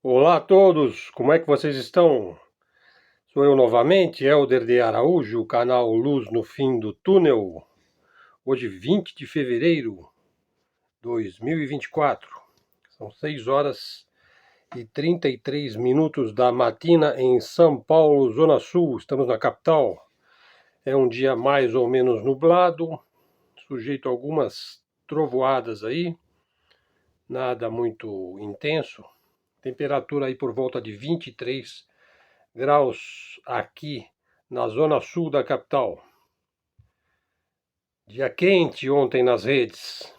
Olá a todos, como é que vocês estão? Sou eu novamente, Helder de Araújo, canal Luz no Fim do Túnel. Hoje, 20 de fevereiro de 2024. São 6 horas e 33 minutos da matina em São Paulo, Zona Sul. Estamos na capital. É um dia mais ou menos nublado, sujeito a algumas trovoadas aí. Nada muito intenso. Temperatura aí por volta de 23 graus aqui na zona sul da capital. Dia quente ontem nas redes.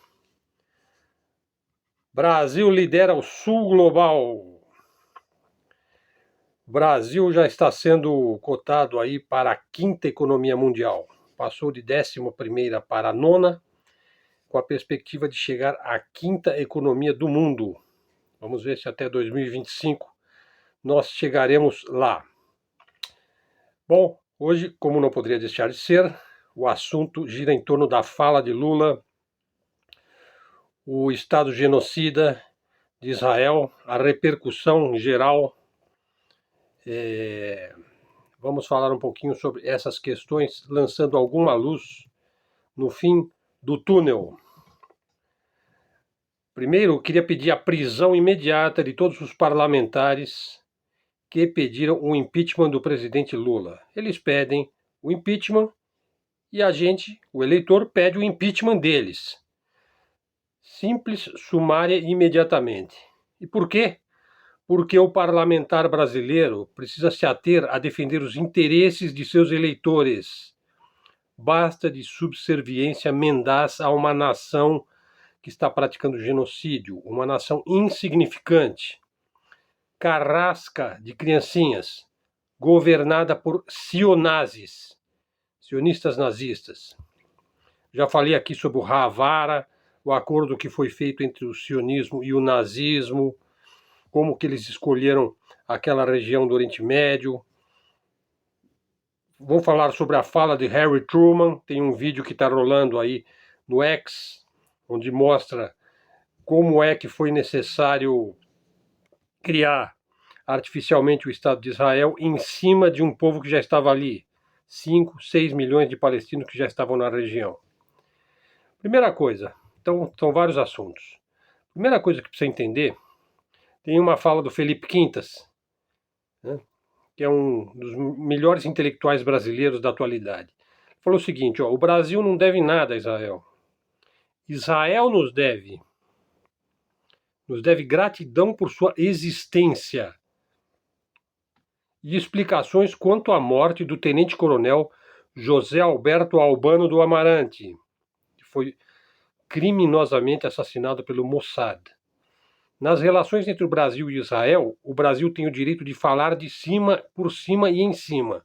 Brasil lidera o sul global. Brasil já está sendo cotado aí para a quinta economia mundial. Passou de 11ª para a nona, com a perspectiva de chegar à quinta economia do mundo. Vamos ver se até 2025 nós chegaremos lá. Bom, hoje, como não poderia deixar de ser, o assunto gira em torno da fala de Lula, o Estado genocida de Israel, a repercussão geral. Vamos falar um pouquinho sobre essas questões, lançando alguma luz no fim do túnel. Primeiro, eu queria pedir a prisão imediata de todos os parlamentares que pediram o impeachment do presidente Lula. Eles pedem o impeachment e a gente, o eleitor, pede o impeachment deles. Simples, sumária e imediatamente. E por quê? Porque o parlamentar brasileiro precisa se ater a defender os interesses de seus eleitores. Basta de subserviência mendaz a uma nação que está praticando genocídio, uma nação insignificante, carrasca de criancinhas, governada por sionazis, sionistas nazistas. Já falei aqui sobre o Havara, o acordo que foi feito entre o sionismo e o nazismo, como que eles escolheram aquela região do Oriente Médio. Vou falar sobre a fala de Harry Truman, tem um vídeo que está rolando aí no X, onde mostra como é que foi necessário criar artificialmente o Estado de Israel em cima de um povo que já estava ali, 5, 6 milhões de palestinos que já estavam na região. Primeira coisa, então são vários assuntos. Primeira coisa que precisa entender, tem uma fala do Felipe Quintas, né, que é um dos melhores intelectuais brasileiros da atualidade. Ele falou o seguinte, o Brasil não deve nada a Israel. Israel nos deve gratidão por sua existência e explicações quanto à morte do tenente-coronel José Alberto Albano do Amarante, que foi criminosamente assassinado pelo Mossad. Nas relações entre o Brasil e Israel, o Brasil tem o direito de falar de cima, por cima e em cima.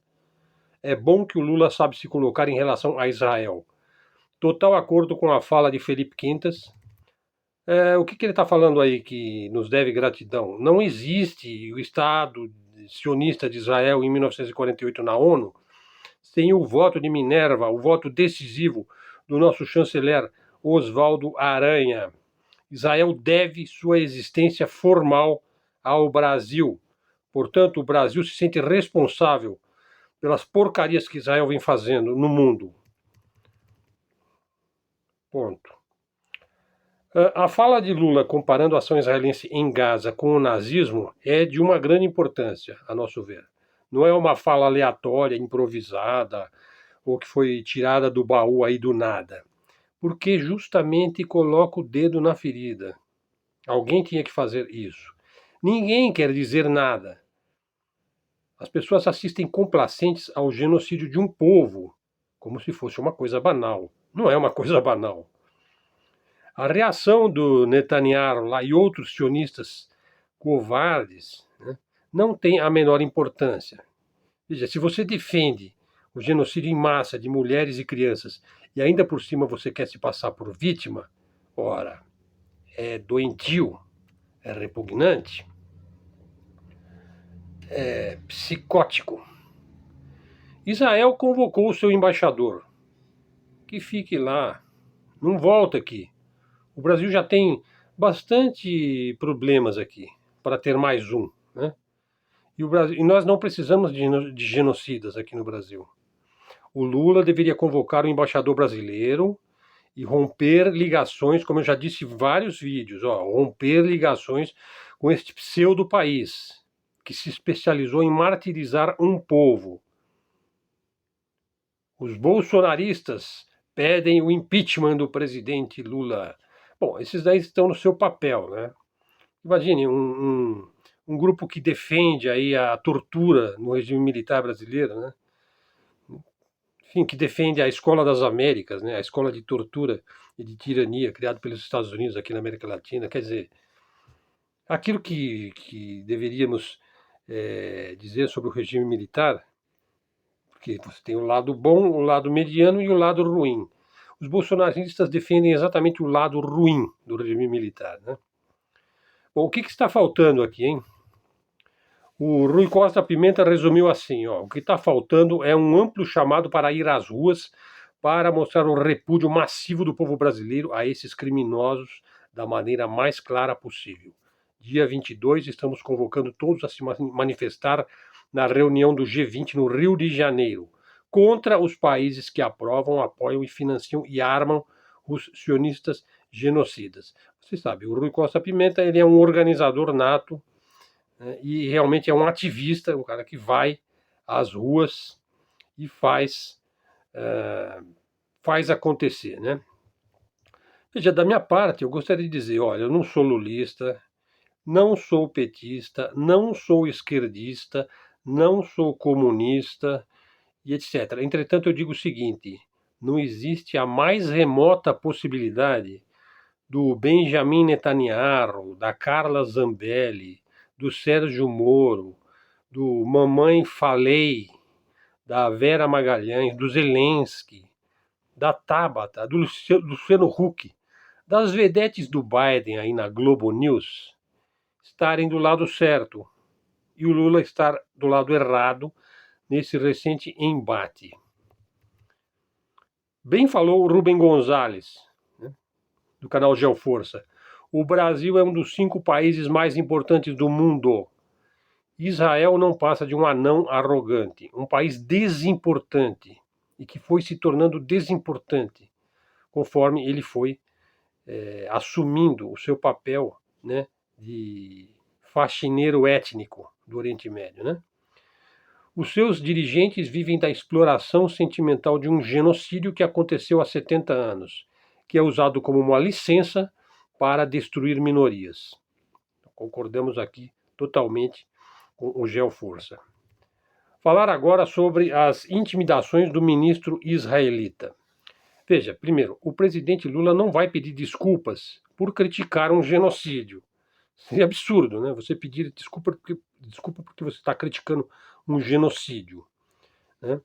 É bom que o Lula sabe se colocar em relação a Israel. Total acordo com a fala de Felipe Quintas. O que ele está falando aí que nos deve gratidão? Não existe o Estado sionista de Israel em 1948 na ONU sem o voto de Minerva, o voto decisivo do nosso chanceler Oswaldo Aranha. Israel deve sua existência formal ao Brasil. Portanto, o Brasil se sente responsável pelas porcarias que Israel vem fazendo no mundo. Ponto. A fala de Lula comparando a ação israelense em Gaza com o nazismo é de uma grande importância, a nosso ver. Não é uma fala aleatória, improvisada, ou que foi tirada do baú aí do nada. Porque justamente coloca o dedo na ferida. Alguém tinha que fazer isso. Ninguém quer dizer nada. As pessoas assistem complacentes ao genocídio de um povo, como se fosse uma coisa banal. Não é uma coisa banal. A reação do Netanyahu lá e outros sionistas covardes, né, não tem a menor importância. Veja, se você defende o genocídio em massa de mulheres e crianças e ainda por cima você quer se passar por vítima, ora, é doentio, é repugnante, é psicótico. Israel convocou o seu embaixador, que fique lá, não volta aqui. O Brasil já tem bastante problemas aqui. para ter mais um, né? E nós não precisamos de genocidas aqui no Brasil. O Lula deveria convocar o embaixador brasileiro e romper ligações, como eu já disse em vários vídeos, romper ligações com este pseudo-país, que se especializou em martirizar um povo. Os bolsonaristas pedem o impeachment do presidente Lula. Bom, esses daí estão no seu papel, né? Imagine um grupo que defende aí a tortura no regime militar brasileiro, né? Enfim, que defende a Escola das Américas, né? A escola de tortura e de tirania criada pelos Estados Unidos aqui na América Latina. Quer dizer, aquilo que deveríamos dizer sobre o regime militar, porque você tem o lado bom, o lado mediano e o lado ruim. Os bolsonaristas defendem exatamente o lado ruim do regime militar, né? Bom, o que está faltando aqui, hein? O Rui Costa Pimenta resumiu assim, o que está faltando é um amplo chamado para ir às ruas para mostrar o repúdio massivo do povo brasileiro a esses criminosos da maneira mais clara possível. Dia 22, estamos convocando todos a se manifestar na reunião do G20 no Rio de Janeiro, contra os países que aprovam, apoiam e financiam e armam os sionistas genocidas. Você sabe, o Rui Costa Pimenta ele é um organizador nato, né, e realmente é um ativista, um cara que vai às ruas e faz acontecer, né? Veja, da minha parte, eu gostaria de dizer, olha, eu não sou lulista, não sou petista, não sou esquerdista, não sou comunista e etc. Entretanto, eu digo o seguinte, não existe a mais remota possibilidade do Benjamin Netanyahu, da Carla Zambelli, do Sérgio Moro, do Mamãe Falei, da Vera Magalhães, do Zelensky, da Tabata, do Luciano Huck, das vedetes do Biden aí na Globo News, estarem do lado certo e o Lula estar do lado errado nesse recente embate. Bem falou o Rubem Gonzalez, né, do canal Geoforça. O Brasil é um dos 5 países mais importantes do mundo. Israel não passa de um anão arrogante, um país desimportante e que foi se tornando desimportante conforme ele foi assumindo o seu papel, né, de faxineiro étnico do Oriente Médio, né? Os seus dirigentes vivem da exploração sentimental de um genocídio que aconteceu há 70 anos, que é usado como uma licença para destruir minorias. Concordamos aqui totalmente com o Geoforça. Falar agora sobre as intimidações do ministro israelita. Veja, primeiro, o presidente Lula não vai pedir desculpas por criticar um genocídio. Isso é absurdo, né? Você pedir desculpa porque você está criticando um genocídio, né?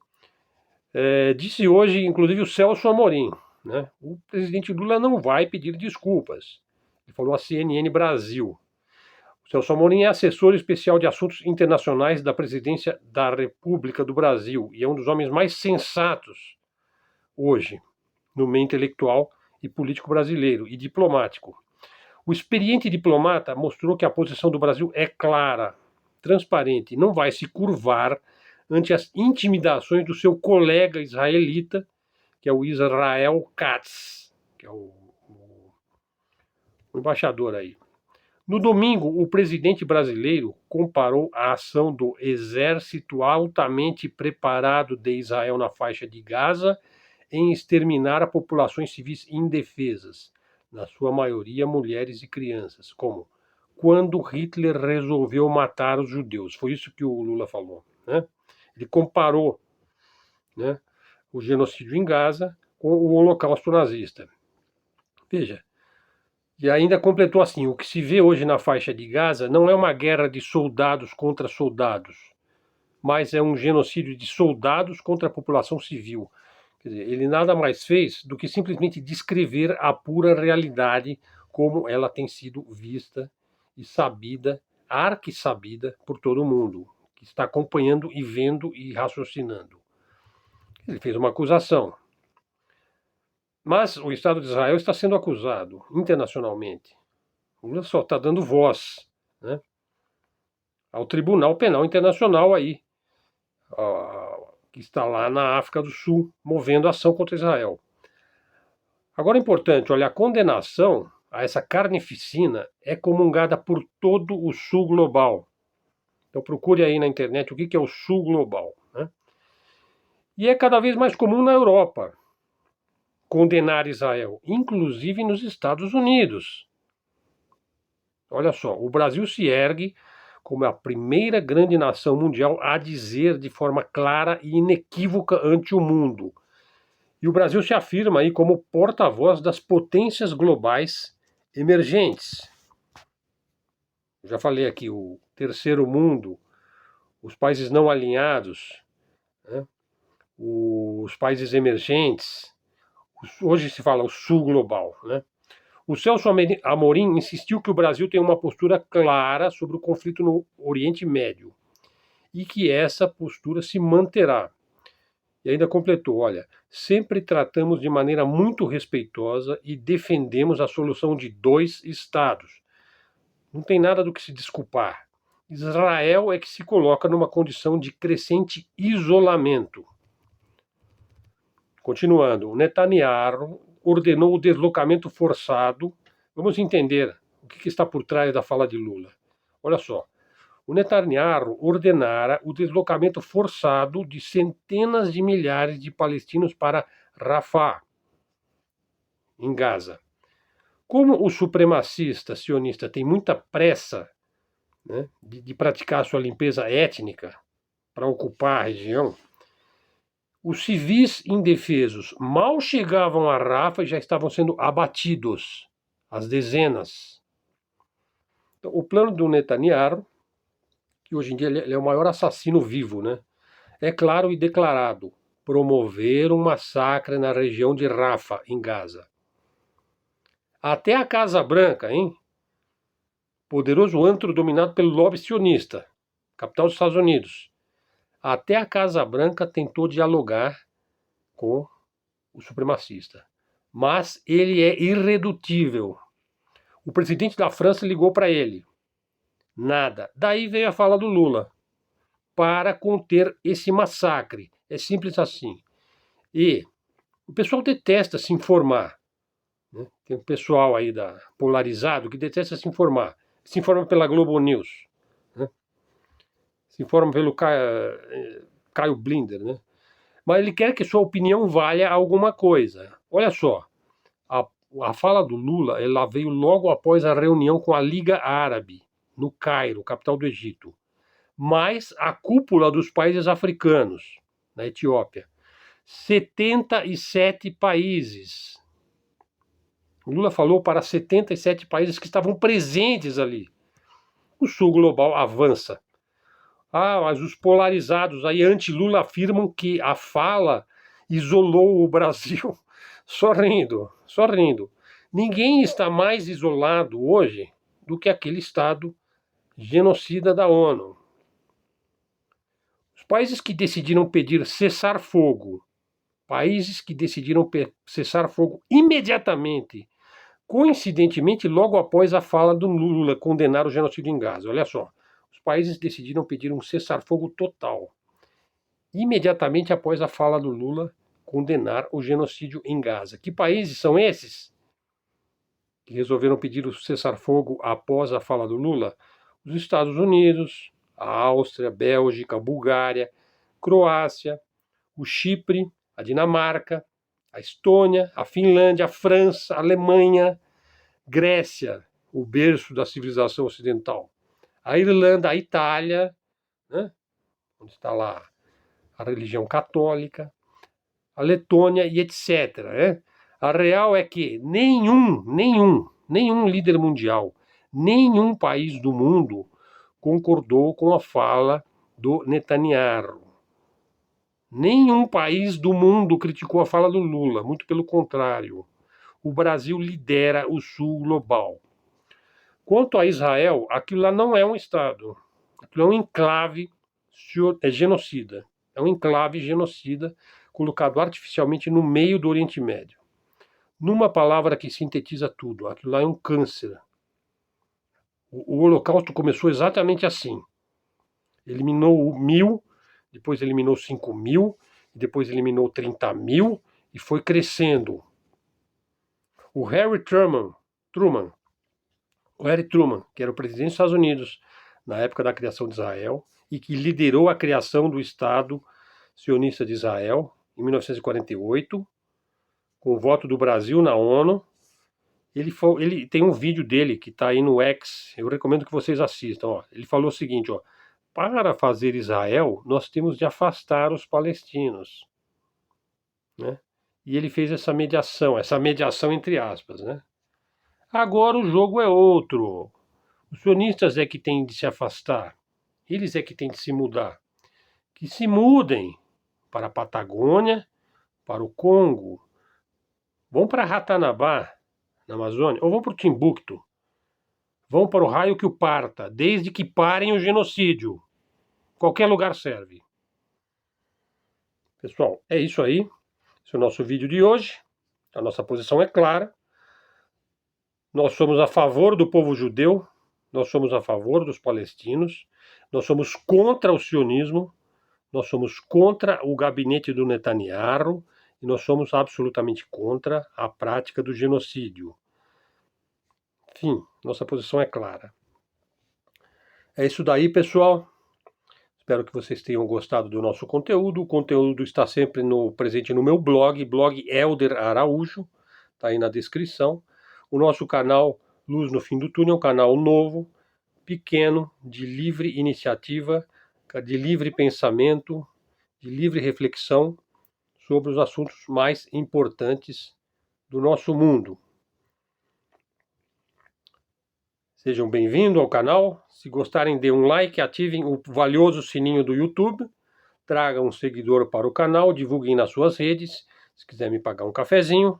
Disse hoje, inclusive, o Celso Amorim, né? O presidente Lula não vai pedir desculpas. Ele falou à CNN Brasil. O Celso Amorim é assessor especial de assuntos internacionais da presidência da República do Brasil e é um dos homens mais sensatos hoje no meio intelectual e político brasileiro e diplomático. O experiente diplomata mostrou que a posição do Brasil é clara, transparente, não vai se curvar ante as intimidações do seu colega israelita, que é o Israel Katz, que é o embaixador aí. No domingo, o presidente brasileiro comparou a ação do exército altamente preparado de Israel na faixa de Gaza em exterminar a populações civis indefesas, na sua maioria mulheres e crianças, como quando Hitler resolveu matar os judeus. Foi isso que o Lula falou, né? Ele comparou, né, o genocídio em Gaza com o holocausto nazista. Veja, e ainda completou assim, o que se vê hoje na faixa de Gaza não é uma guerra de soldados contra soldados, mas é um genocídio de soldados contra a população civil. Quer dizer, ele nada mais fez do que simplesmente descrever a pura realidade como ela tem sido vista e sabida, arquissabida por todo mundo, que está acompanhando e vendo e raciocinando. Ele fez uma acusação. Mas o Estado de Israel está sendo acusado internacionalmente. O Lula só está dando voz, né? ao Tribunal Penal Internacional aí, que está lá na África do Sul, movendo ação contra Israel. Agora é importante, olha, a condenação a essa carnificina é comungada por todo o Sul global. Então procure aí na internet o que é o Sul global, né? E é cada vez mais comum na Europa condenar Israel, inclusive nos Estados Unidos. Olha só, o Brasil se ergue como a primeira grande nação mundial a dizer de forma clara e inequívoca ante o mundo. E o Brasil se afirma aí como porta-voz das potências globais emergentes. Já falei aqui, o terceiro mundo, os países não alinhados, né? Os países emergentes, hoje se fala o sul global, né? O Celso Amorim insistiu que o Brasil tem uma postura clara sobre o conflito no Oriente Médio e que essa postura se manterá. E ainda completou, olha, sempre tratamos de maneira muito respeitosa e defendemos a solução de 2 estados. Não tem nada do que se desculpar. Israel é que se coloca numa condição de crescente isolamento. Continuando, Netanyahu ordenou o deslocamento forçado. Vamos entender o que está por trás da fala de Lula. Olha só, o Netanyahu ordenara o deslocamento forçado de centenas de milhares de palestinos para Rafah, em Gaza. Como o supremacista sionista tem muita pressa, né, de praticar sua limpeza étnica para ocupar a região, os civis indefesos mal chegavam a Rafah e já estavam sendo abatidos, às dezenas. Então, o plano do Netanyahu, que hoje em dia ele é o maior assassino vivo, né, é claro e declarado: promover um massacre na região de Rafah, em Gaza. Até a Casa Branca, hein? Poderoso antro dominado pelo lobby sionista, capital dos Estados Unidos. Até a Casa Branca tentou dialogar com o supremacista. Mas ele é irredutível. O presidente da França ligou para ele. Nada. Daí veio a fala do Lula. Para conter esse massacre. É simples assim. E o pessoal detesta se informar. Né? Tem um pessoal aí polarizado que detesta se informar. Se informa pela Globo News. Né? Se informa pelo Caio Blinder, né? Mas ele quer que sua opinião valha alguma coisa. Olha só, a fala do Lula ela veio logo após a reunião com a Liga Árabe, no Cairo, capital do Egito, mais a cúpula dos países africanos, na Etiópia. 77 países. O Lula falou para 77 países que estavam presentes ali. O sul global avança. Mas os polarizados aí anti-Lula afirmam que a fala isolou o Brasil. Só rindo, só rindo. Ninguém está mais isolado hoje do que aquele Estado genocida da ONU. Os países que decidiram pedir cessar-fogo, países que decidiram cessar fogo imediatamente, coincidentemente logo após a fala do Lula condenar o genocídio em Gaza. Olha só. Os países decidiram pedir um cessar-fogo total, imediatamente após a fala do Lula condenar o genocídio em Gaza. Que países são esses que resolveram pedir o cessar-fogo após a fala do Lula? Os Estados Unidos, a Áustria, a Bélgica, a Bulgária, Croácia, o Chipre, a Dinamarca, a Estônia, a Finlândia, a França, a Alemanha, Grécia, o berço da civilização ocidental, a Irlanda, a Itália, né, onde está lá a religião católica, a Letônia e etc. Né? A real é que nenhum líder mundial, nenhum país do mundo concordou com a fala do Netanyahu. Nenhum país do mundo criticou a fala do Lula, muito pelo contrário. O Brasil lidera o sul global. Quanto a Israel, aquilo lá não é um Estado. Aquilo é um enclave genocida. É um enclave genocida colocado artificialmente no meio do Oriente Médio. Numa palavra que sintetiza tudo, aquilo lá é um câncer. O Holocausto começou exatamente assim. eliminou 1.000, depois eliminou 5.000, depois eliminou 30.000 e foi crescendo. O Harry Truman, que era o presidente dos Estados Unidos na época da criação de Israel e que liderou a criação do Estado sionista de Israel em 1948, com o voto do Brasil na ONU. Ele tem um vídeo dele que está aí no X, eu recomendo que vocês assistam. Ó. Ele falou o seguinte, ó, para fazer Israel, nós temos de afastar os palestinos. Né? E ele fez essa mediação entre aspas. Né? Agora o jogo é outro. Os sionistas é que têm de se afastar. Eles é que têm de se mudar. Que se mudem para a Patagônia, para o Congo. Vão para Ratanabá, na Amazônia, ou vão para o Timbuktu. Vão para o raio que o parta, desde que parem o genocídio. Qualquer lugar serve. Pessoal, é isso aí. Esse é o nosso vídeo de hoje. A nossa posição é clara. Nós somos a favor do povo judeu, nós somos a favor dos palestinos, nós somos contra o sionismo, nós somos contra o gabinete do Netanyahu e nós somos absolutamente contra a prática do genocídio. Enfim, nossa posição é clara. É isso daí, pessoal. Espero que vocês tenham gostado do nosso conteúdo. O conteúdo está sempre presente no meu blog Helder Araújo, está aí na descrição. O nosso canal Luz no Fim do Túnel é um canal novo, pequeno, de livre iniciativa, de livre pensamento, de livre reflexão sobre os assuntos mais importantes do nosso mundo. Sejam bem-vindos ao canal. Se gostarem, dê um like, ativem o valioso sininho do YouTube, tragam um seguidor para o canal, divulguem nas suas redes. Se quiser me pagar um cafezinho,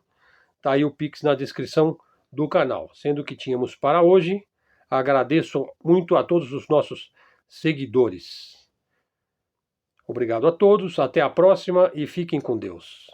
tá aí o Pix na descrição do canal. Sendo que tínhamos para hoje, agradeço muito a todos os nossos seguidores. Obrigado a todos, até a próxima e fiquem com Deus.